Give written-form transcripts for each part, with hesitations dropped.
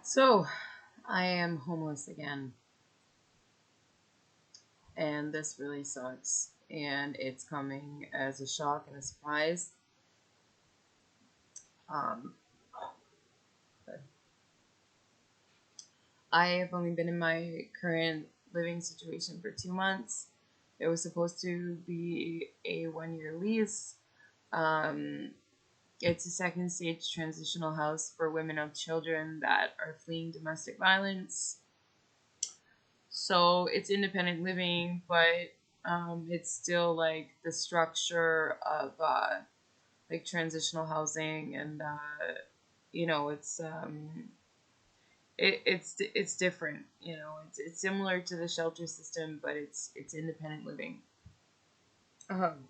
So, I am homeless again, and this really sucks. And it's coming as a shock and a surprise. Um, I have only been in my current living situation for 2 months. It was supposed to be a 1 year lease. Um, it's a second stage transitional house for women of children that are fleeing domestic violence. So it's independent living, but it's still like the structure of like transitional housing, and it's different. It's similar to the shelter system, but it's independent living. Um,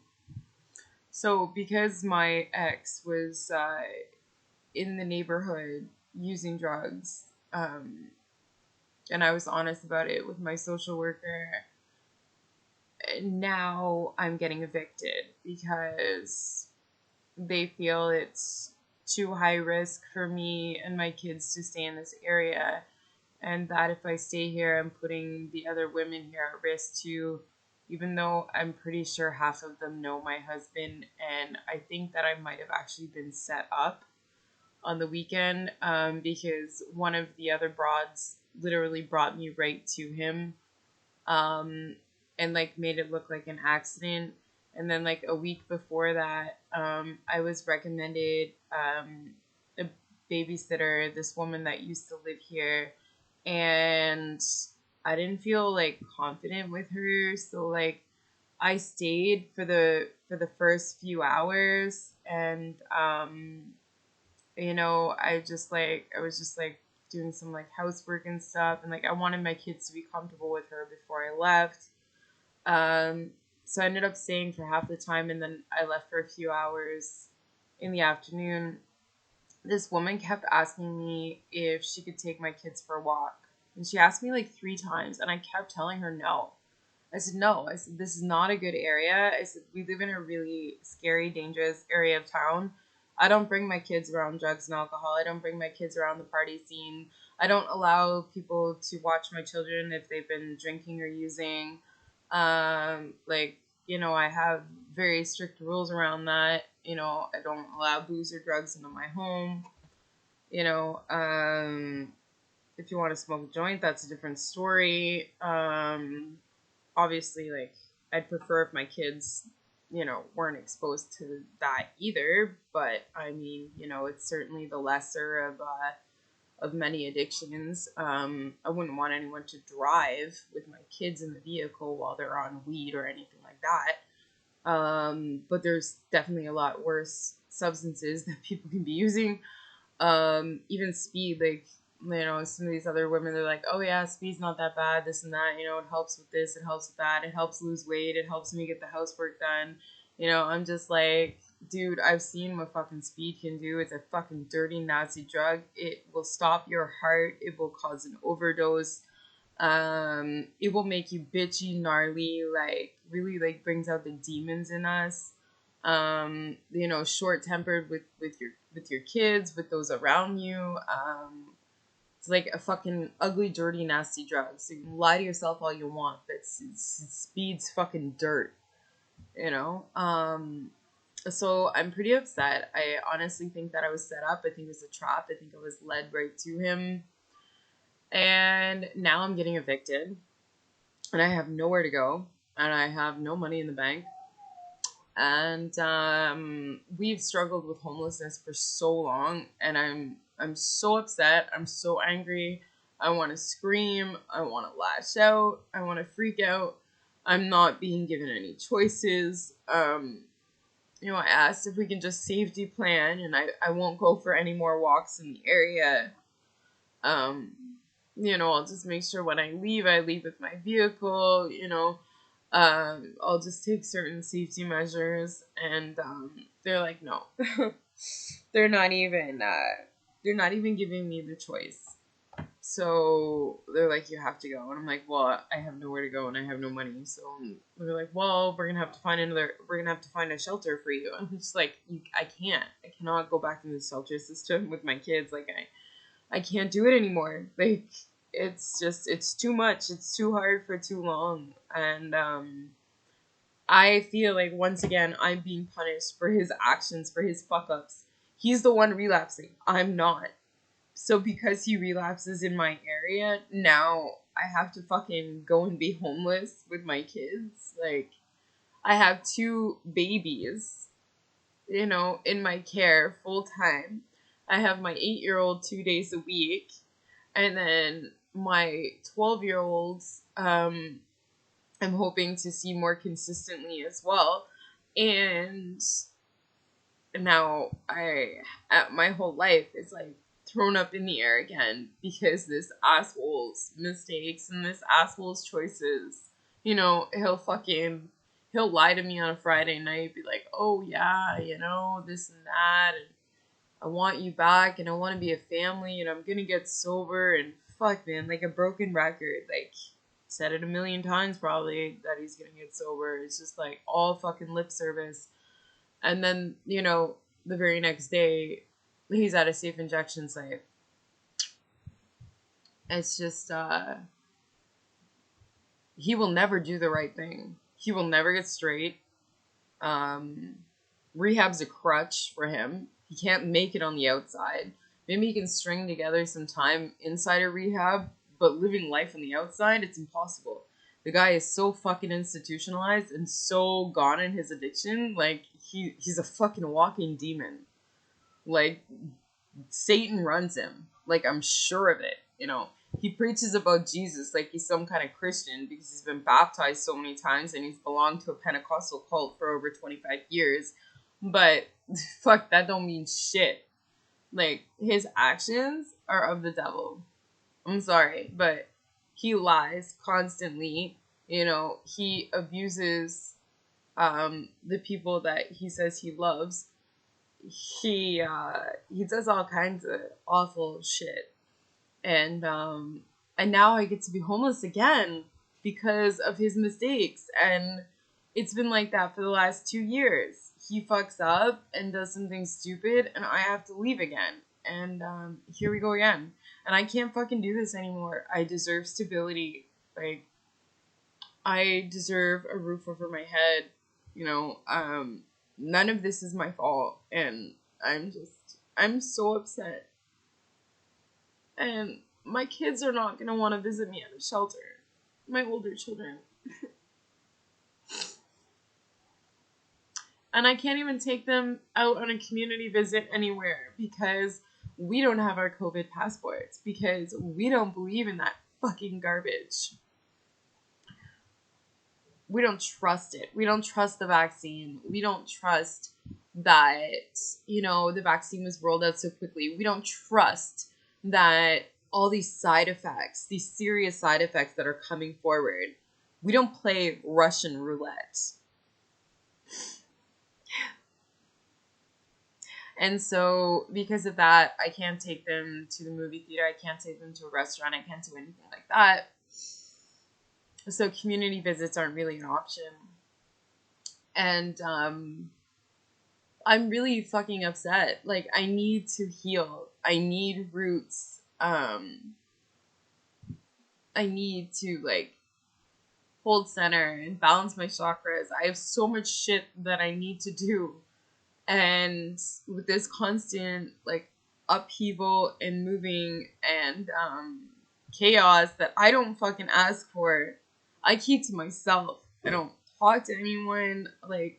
so because my ex was in the neighborhood using drugs, and I was honest about it with my social worker, now I'm getting evicted because they feel it's too high risk for me and my kids to stay in this area, and that if I stay here, I'm putting the other women here at risk too, even though I'm pretty sure half of them know my husband, and I think that I might have actually been set up on the weekend, because one of the other broads literally brought me right to him, um, and like made it look like an accident. And then like a week before that, I was recommended a babysitter, this woman that used to live here, and I didn't feel like confident with her, so like I stayed for the first few hours, and I was just like doing some like housework and stuff, and like I wanted my kids to be comfortable with her before I left. Um, so I ended up staying for half the time, and then I left for a few hours in the afternoon. This woman kept asking me if she could take my kids for a walk, and she asked me like 3 times, and I kept telling her no. I said no. I said this is not a good area. I said we live in a really scary, dangerous area of town. I don't bring my kids around drugs and alcohol. I don't bring my kids around the party scene. I don't allow people to watch my children if they've been drinking or using. Like, I have very strict rules around that. I don't allow booze or drugs into my home. You know, um, if you want to smoke a joint, that's a different story. Obviously, like, I'd prefer if my kids, weren't exposed to that either. But I mean, it's certainly the lesser of many addictions. I wouldn't want anyone to drive with my kids in the vehicle while they're on weed or anything like that. But there's definitely a lot worse substances that people can be using. Even speed, like, some of these other women, they're like, oh yeah, speed's not that bad, this and that, it helps with this, it helps with that, it helps lose weight, it helps me get the housework done. I'm just like, dude, I've seen what fucking speed can do. It's a fucking dirty, nasty drug. It will stop your heart, it will cause an overdose. It will make you bitchy, gnarly, like really like brings out the demons in us. Short tempered with your kids, with those around you. It's like a fucking ugly, dirty, nasty drug. So you can lie to yourself all you want, but speed's fucking dirt. You know. So I'm pretty upset. I honestly think that I was set up. I think it was a trap. I think I was led right to him. And now I'm getting evicted, and I have nowhere to go, and I have no money in the bank. And we've struggled with homelessness for so long, and I'm so upset. I'm so angry. I want to scream. I want to lash out. I want to freak out. I'm not being given any choices. I asked if we can just safety plan, and I won't go for any more walks in the area. Um, I'll just make sure when I leave with my vehicle. I'll just take certain safety measures, and they're like, no, they're not even, they're not even giving me the choice. So they're like, you have to go, and I'm like, well, I have nowhere to go, and I have no money. So they're like, well, we're gonna have to find a shelter for you. I'm just like, I cannot go back in the shelter system with my kids. Like, I can't do it anymore. Like, it's too much. It's too hard for too long. And I feel like once again I'm being punished for his actions, for his fuck ups. He's the one relapsing. I'm not. So because he relapses in my area, now I have to fucking go and be homeless with my kids. Like, I have two babies, in my care full time. I have my 8-year-old 2 days a week, and then my 12-year-old, I'm hoping to see more consistently as well. And now my whole life is like thrown up in the air again because this asshole's mistakes and this asshole's choices. He'll lie to me on a Friday night, be like, oh yeah, this and that, and I want you back, and I want to be a family, and I'm gonna get sober, and fuck, man, like a broken record. Like, said it a million times probably that he's gonna get sober. It's just like all fucking lip service. And then, the very next day, he's at a safe injection site. It's just, he will never do the right thing. He will never get straight. Rehab's a crutch for him. He can't make it on the outside. Maybe he can string together some time inside a rehab, but living life on the outside, it's impossible. The guy is so fucking institutionalized and so gone in his addiction. Like, he's a fucking walking demon. Like, Satan runs him. Like, I'm sure of it. He preaches about Jesus like he's some kind of Christian because he's been baptized so many times and he's belonged to a Pentecostal cult for over 25 years. But fuck, that don't mean shit. Like, his actions are of the devil. I'm sorry, but he lies constantly. He abuses the people that he says he loves. He does all kinds of awful shit. And now I get to be homeless again because of his mistakes. And it's been like that for the last 2 years. He fucks up and does something stupid, and I have to leave again. And here we go again. And I can't fucking do this anymore. I deserve stability. Like, I deserve a roof over my head. None of this is my fault. And I'm so upset. And my kids are not going to want to visit me at a shelter. My older children. And I can't even take them out on a community visit anywhere because we don't have our COVID passports, because we don't believe in that fucking garbage. We don't trust it. We don't trust the vaccine. We don't trust that, the vaccine was rolled out so quickly. We don't trust that all these side effects, these serious side effects that are coming forward, we don't play Russian roulette. And so, because of that, I can't take them to the movie theater. I can't take them to a restaurant. I can't do anything like that. So, community visits aren't really an option. And I'm really fucking upset. Like, I need to heal. I need roots. I need to, hold center and balance my chakras. I have so much shit that I need to do. And with this constant, upheaval and moving and chaos that I don't fucking ask for, I keep to myself. I don't talk to anyone. I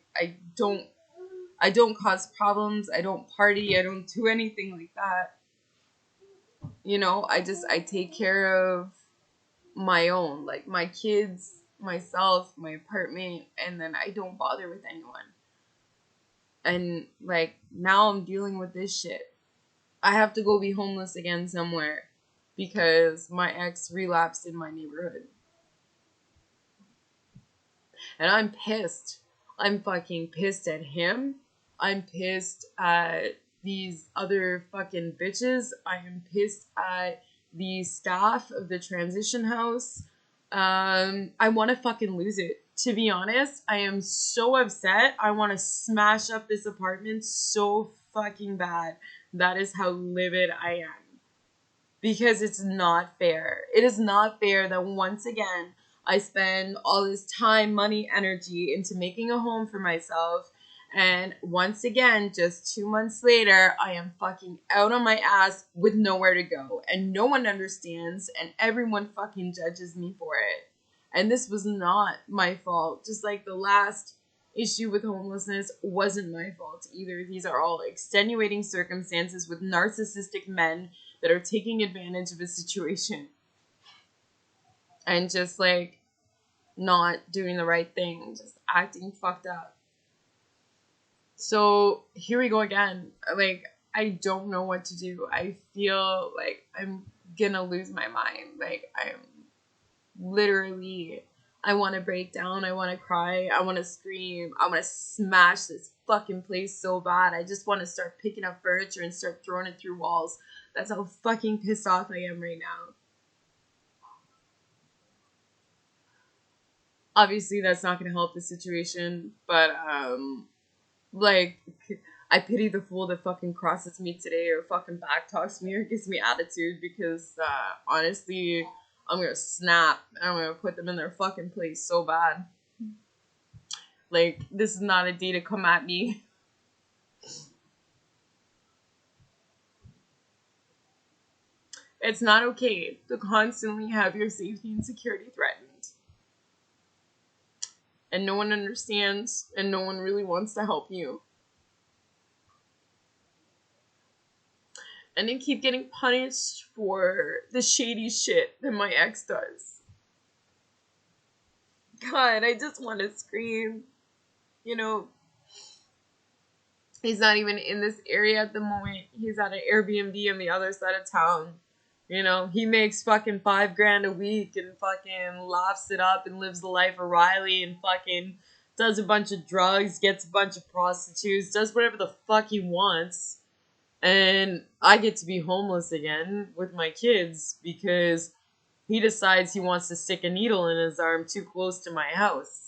don't cause problems. I don't party. I don't do anything like that. I take care of my own, my kids, myself, my apartment, and then I don't bother with anyone. And now I'm dealing with this shit. I have to go be homeless again somewhere because my ex relapsed in my neighborhood. And I'm pissed. I'm fucking pissed at him. I'm pissed at these other fucking bitches. I am pissed at the staff of the transition house. I want to fucking lose it. To be honest, I am so upset. I want to smash up this apartment so fucking bad. That is how livid I am. because it's not fair. It is not fair that once again I spend all this time, money, energy into making a home for myself. And once again, just 2 months later, I am fucking out on my ass with nowhere to go. And no one understands, and everyone fucking judges me for it. And this was not my fault. Just like the last issue with homelessness wasn't my fault either. These are all extenuating circumstances with narcissistic men that are taking advantage of a situation and just like not doing the right thing, just acting fucked up. So here we go again. Like, I don't know what to do. I feel like I'm gonna lose my mind. Like, I'm literally, I want to break down. I want to cry. I want to scream. I want to smash this fucking place so bad. I just want to start picking up furniture and start throwing it through walls. That's how fucking pissed off I am right now. Obviously, that's not going to help the situation, but, like, I pity the fool that fucking crosses me today or fucking backtalks me or gives me attitude because, honestly, I'm gonna snap and I'm gonna put them in their fucking place so bad. Like, this is not a day to come at me. It's not okay to constantly have your safety and security threatened. And no one understands and no one really wants to help you. And they keep getting punished for the shady shit that my ex does. God, I just want to scream. You know, he's not even in this area at the moment. He's at an Airbnb on the other side of town. You know, he makes fucking $5,000 a week and fucking laughs it up and lives the life of Riley and fucking does a bunch of drugs, gets a bunch of prostitutes, does whatever the fuck he wants. And I get to be homeless again with my kids because he decides he wants to stick a needle in his arm too close to my house.